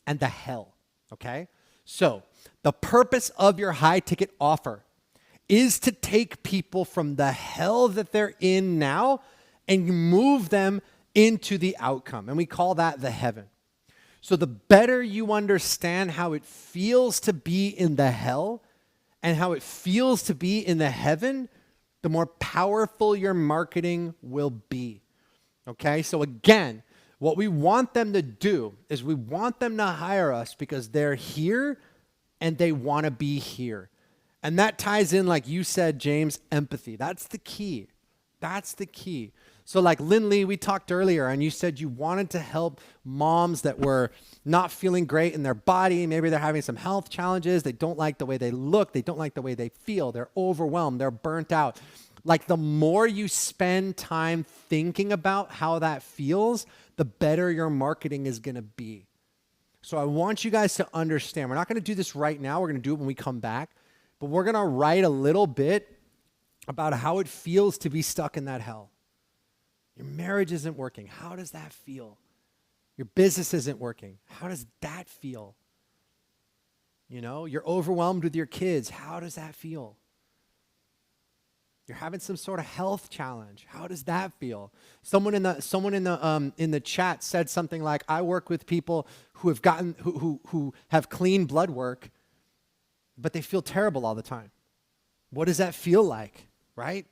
and the hell. Okay? So the purpose of your high ticket offer is to take people from the hell that they're in now and move them into the outcome. And we call that the heaven. So the better you understand how it feels to be in the hell and how it feels to be in the heaven, the more powerful your marketing will be. Okay? So again, what we want them to do is we want them to hire us because they're here and they want to be here. And that ties in, like you said, James, empathy. That's the key. That's the key. So like Lynn Lee, we talked earlier, and you said you wanted to help moms that were not feeling great in their body. Maybe they're having some health challenges. They don't like the way they look. They don't like the way they feel. They're overwhelmed. They're burnt out. Like the more you spend time thinking about how that feels, the better your marketing is going to be. So I want you guys to understand, we're not going to do this right now. We're going to do it when we come back. But we're going to write a little bit about how it feels to be stuck in that hell. Your marriage isn't working. How does that feel? Your business isn't working. How does that feel? You know, you're overwhelmed with your kids. How does that feel? You're having some sort of health challenge. How does that feel? Someone in the chat said something like, "I work with people who have clean blood work, but they feel terrible all the time." What does that feel like, right?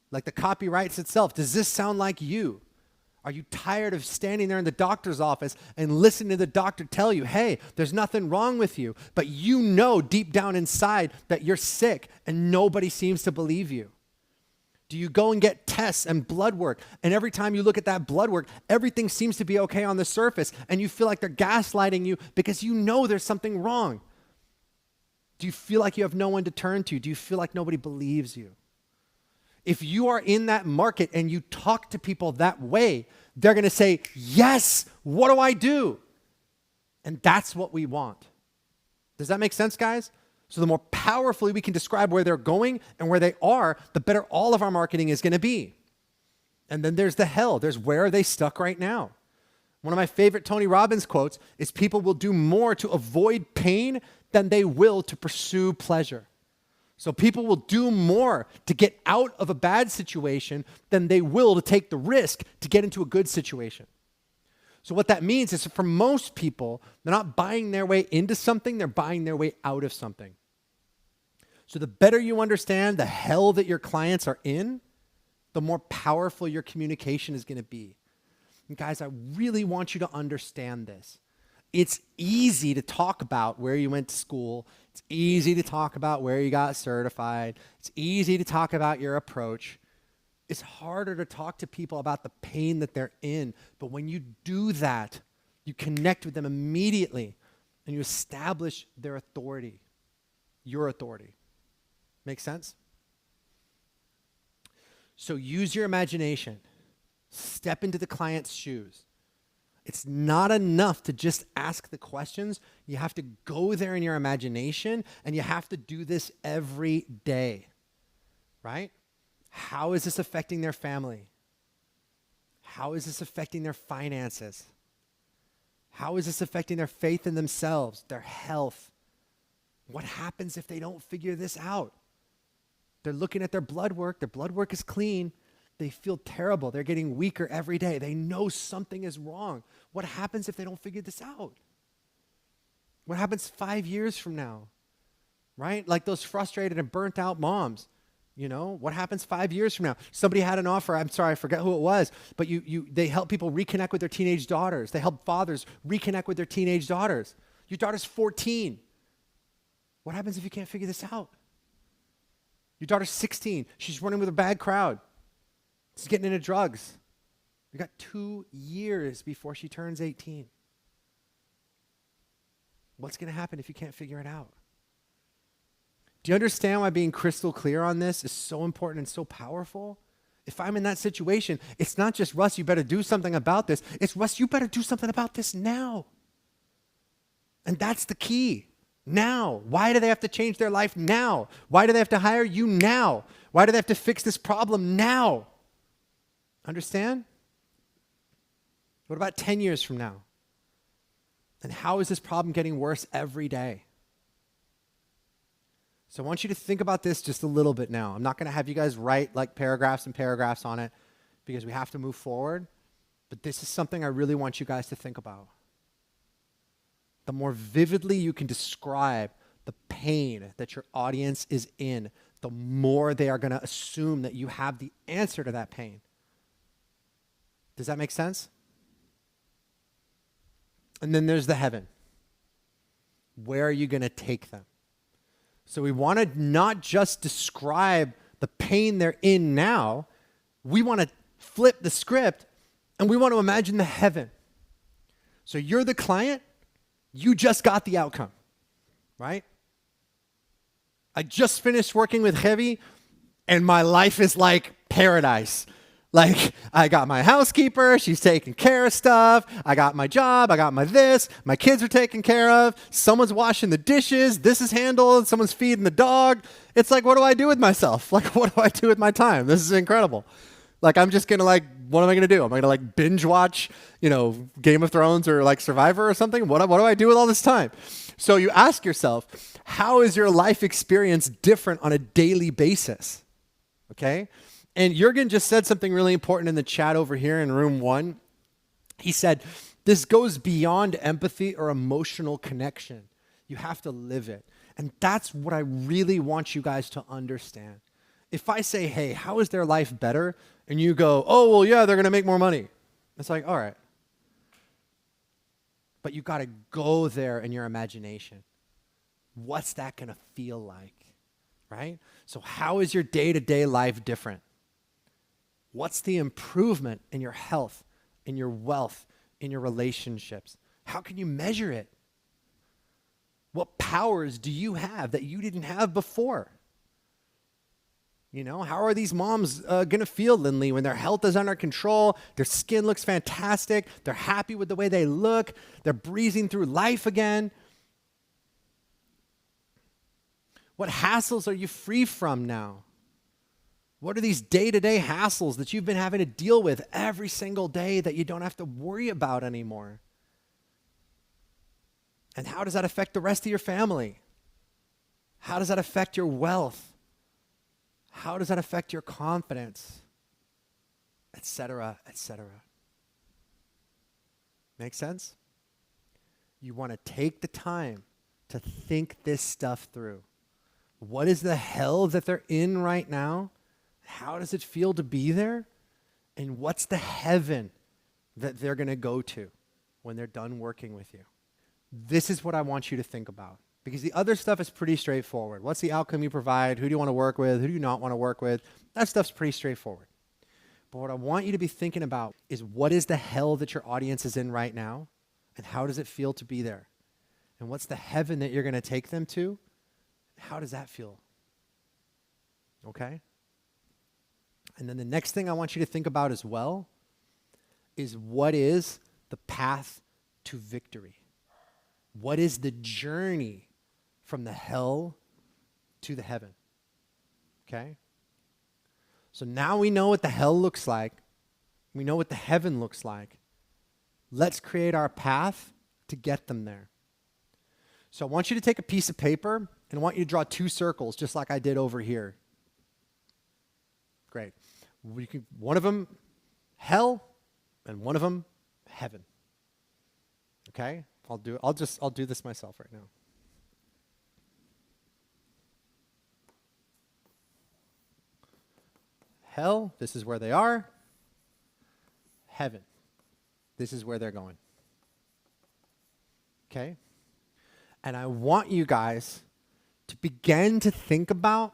Like the copy writes itself. Does this sound like you? Are you tired of standing there in the doctor's office and listening to the doctor tell you, "Hey, there's nothing wrong with you," but you know deep down inside that you're sick and nobody seems to believe you? Do you go and get tests and blood work, and every time you look at that blood work, everything seems to be okay on the surface, and you feel like they're gaslighting you because you know there's something wrong? Do you feel like you have no one to turn to? Do you feel like nobody believes you? If you are in that market and you talk to people that way, they're going to say, "Yes, what do I do?" And that's what we want. Does that make sense, guys? So the more powerfully we can describe where they're going and where they are, the better all of our marketing is going to be. And then there's the hell. There's where are they stuck right now? One of my favorite Tony Robbins quotes is, "People will do more to avoid pain than they will to pursue pleasure." So people will do more to get out of a bad situation than they will to take the risk to get into a good situation. So what that means is, for most people, they're not buying their way into something, they're buying their way out of something. So the better you understand the hell that your clients are in, the more powerful your communication is going to be. And guys, I really want you to understand this. It's easy to talk about where you went to school. It's easy to talk about where you got certified. It's easy to talk about your approach. It's harder to talk to people about the pain that they're in. But when you do that, you connect with them immediately and you establish their authority, your authority. Make sense? So use your imagination. Step into the client's shoes. It's not enough to just ask the questions. You have to go there in your imagination, and you have to do this every day, right? How is this affecting their family? How is this affecting their finances? How is this affecting their faith in themselves, their health? What happens if they don't figure this out? They're looking at their blood work. Their blood work is clean, They feel terrible. They're getting weaker every day. They know something is wrong. What happens if they don't figure this out? What happens 5 years from now? Right? Like those frustrated and burnt out moms. You know, what happens 5 years from now? Somebody had an offer. I'm sorry, I forget who it was, but they help people reconnect with their teenage daughters. They help fathers reconnect with their teenage daughters. Your daughter's 14. What happens if you can't figure this out? Your daughter's 16. She's running with a bad crowd. She's getting into drugs. You got 2 years before she turns 18. What's going to happen if you can't figure it out? Do you understand why being crystal clear on this is so important and so powerful? If I'm in that situation, it's not just, Russ, you better do something about this. It's, Russ, you better do something about this now. And that's the key. Now. Why do they have to change their life now? Why do they have to hire you now? Why do they have to fix this problem now? Understand? What about 10 years from now? And how is this problem getting worse every day? So I want you to think about this just a little bit now. I'm not going to have you guys write like paragraphs and paragraphs on it because we have to move forward. But this is something I really want you guys to think about. The more vividly you can describe the pain that your audience is in, the more they are going to assume that you have the answer to that pain. Does that make sense? And then there's the heaven. Where are you going to take them? So we want to not just describe the pain they're in now. We want to flip the script and we want to imagine the heaven. So you're the client. You just got the outcome, right? I just finished working with Heavy and my life is like paradise. Like, I got my housekeeper, she's taking care of stuff, I got my job, I got my this, my kids are taken care of, someone's washing the dishes, this is handled, someone's feeding the dog. It's like, what do I do with myself? Like, what do I do with my time? This is incredible. Like, I'm just gonna what am I gonna do? Am I gonna binge watch, Game of Thrones or Survivor or something? What do I do with all this time? So you ask yourself, how is your life experience different on a daily basis? Okay? And Jürgen just said something really important in the chat over here in room 1. He said, this goes beyond empathy or emotional connection. You have to live it. And that's what I really want you guys to understand. If I say, hey, how is their life better? And you go, oh, well, yeah, they're going to make more money. It's like, all right. But you got to go there in your imagination. What's that going to feel like, right? So how is your day-to-day life different? What's the improvement in your health, in your wealth, in your relationships? How can you measure it? What powers do you have that you didn't have before? How are these moms going to feel, Lindley, when their health is under control, their skin looks fantastic, they're happy with the way they look, they're breezing through life again? What hassles are you free from now? What are these day-to-day hassles that you've been having to deal with every single day that you don't have to worry about anymore? And how does that affect the rest of your family? How does that affect your wealth? How does that affect your confidence? Et cetera, et cetera. Make sense? You want to take the time to think this stuff through. What is the hell that they're in right now? How does it feel to be there? And what's the heaven that they're going to go to when they're done working with you? This is what I want you to think about. Because the other stuff is pretty straightforward. What's the outcome you provide? Who do you want to work with? Who do you not want to work with? That stuff's pretty straightforward. But what I want you to be thinking about is what is the hell that your audience is in right now? And how does it feel to be there? And what's the heaven that you're going to take them to? How does that feel? Okay? And then the next thing I want you to think about as well is what is the path to victory? What is the journey from the hell to the heaven? Okay? So now we know what the hell looks like. We know what the heaven looks like. Let's create our path to get them there. So I want you to take a piece of paper and I want you to draw 2 circles just like I did over here. Great. One of them, hell, and one of them, heaven. Okay? I'll do this myself right now. Hell, this is where they are. Heaven, this is where they're going. Okay? And I want you guys to begin to think about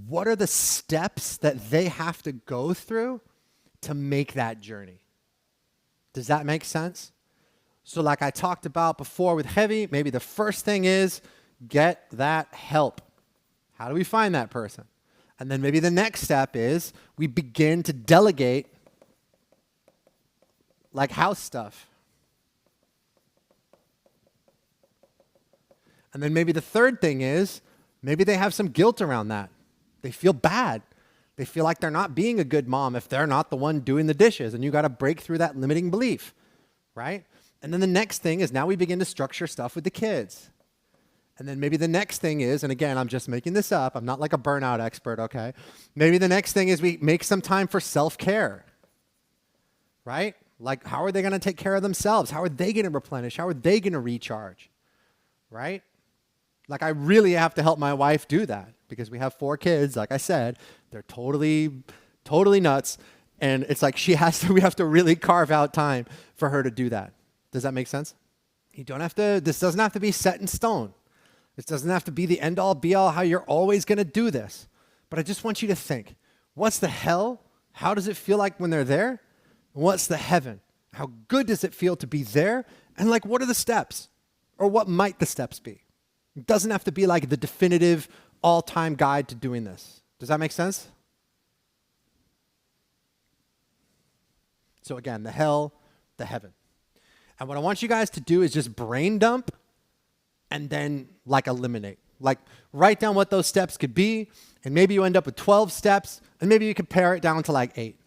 what are the steps that they have to go through to make that journey. Does that make sense? So like I talked about before with heavy, maybe the first thing is get that help. How do we find that person? And then maybe the next step is we begin to delegate like house stuff. And then maybe the third thing is maybe they have some guilt around that. They feel bad. They feel like they're not being a good mom if they're not the one doing the dishes, and you got to break through that limiting belief, right? And then the next thing is now we begin to structure stuff with the kids. And then maybe the next thing is, and again, I'm just making this up. I'm not like a burnout expert, okay? Maybe the next thing is we make some time for self-care, right? Like, how are they going to take care of themselves? How are they going to replenish? How are they going to recharge, right? Like, I really have to help my wife do that because we have 4 kids. Like I said, they're totally nuts. And it's like we have to really carve out time for her to do that. Does that make sense? This doesn't have to be set in stone. This doesn't have to be the end all be all how you're always going to do this. But I just want you to think, what's the hell? How does it feel like when they're there? What's the heaven? How good does it feel to be there? And like, what are the steps? Or what might the steps be? It doesn't have to be like the definitive all-time guide to doing this. Does that make sense? So again, the hell, the heaven. And what I want you guys to do is just brain dump and then like eliminate. Like write down what those steps could be, and maybe you end up with 12 steps, and maybe you can pare it down to like 8.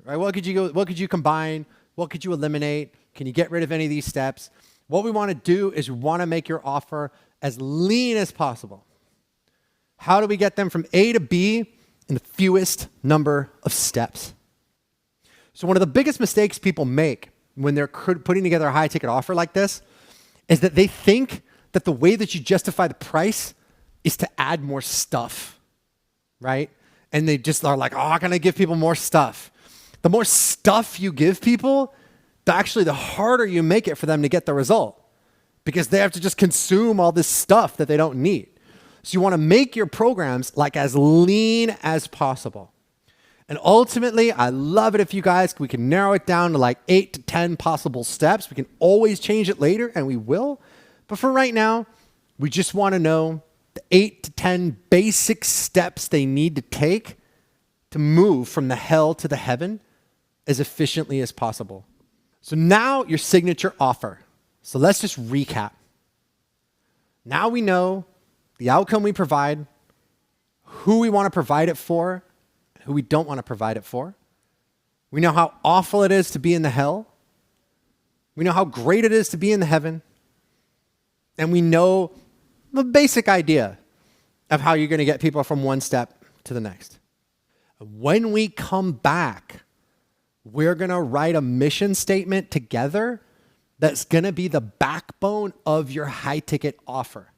Right? What could you combine? What could you eliminate? Can you get rid of any of these steps? What we want to do is we want to make your offer as lean as possible. How do we get them from A to B in the fewest number of steps? So one of the biggest mistakes people make when they're putting together a high ticket offer like this is that they think that the way that you justify the price is to add more stuff, right? And they just are like, oh, I'm going to give people more stuff. The more stuff you give people, the harder you make it for them to get the result because they have to just consume all this stuff that they don't need. So you want to make your programs like as lean as possible. And ultimately, I love it if we can narrow it down to like 8 to 10 possible steps. We can always change it later, and we will. But for right now, we just want to know the 8 to 10 basic steps they need to take to move from the hell to the heaven as efficiently as possible. So now your signature offer. So let's just recap. Now we know the outcome we provide, who we want to provide it for, who we don't want to provide it for. We know how awful it is to be in the hell. We know how great it is to be in the heaven. And we know the basic idea of how you're going to get people from one step to the next. When we come back, we're going to write a mission statement together that's going to be the backbone of your high ticket offer.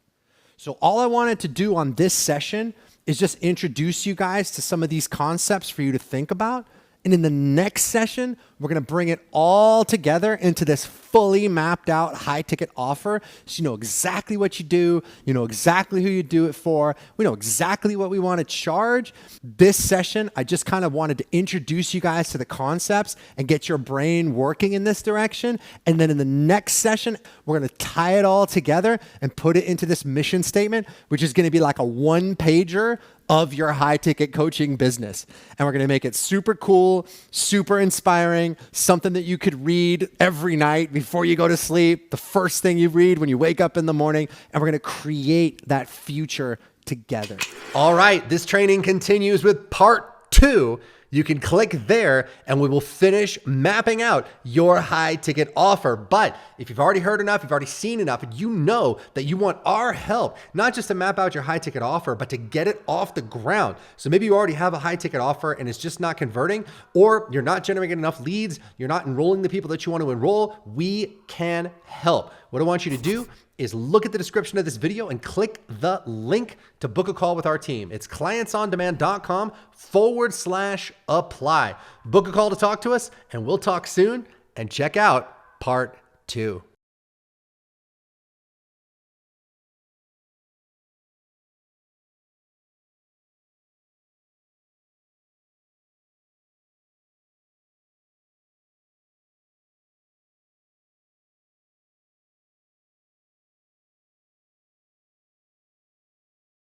So all I wanted to do on this session is just introduce you guys to some of these concepts for you to think about. And in the next session, we're going to bring it all together into this fully mapped out high ticket offer. So you know exactly what you do. You know exactly who you do it for. We know exactly what we want to charge. This session, I just kind of wanted to introduce you guys to the concepts and get your brain working in this direction. And then in the next session, we're going to tie it all together and put it into this mission statement, which is going to be like a 1-pager of your high ticket coaching business. And we're going to make it super cool, super inspiring, something that you could read every night before you go to sleep, the first thing you read when you wake up in the morning, and we're going to create that future together. All right, this training continues with part 2. You can click there and we will finish mapping out your high ticket offer. But if you've already heard enough, you've already seen enough, you know that you want our help, not just to map out your high ticket offer, but to get it off the ground. So maybe you already have a high ticket offer and it's just not converting, or you're not generating enough leads, you're not enrolling the people that you want to enroll. We can help. What I want you to do is look at the description of this video and click the link to book a call with our team. It's clientsondemand.com/apply. Book a call to talk to us, and we'll talk soon. And check out part 2.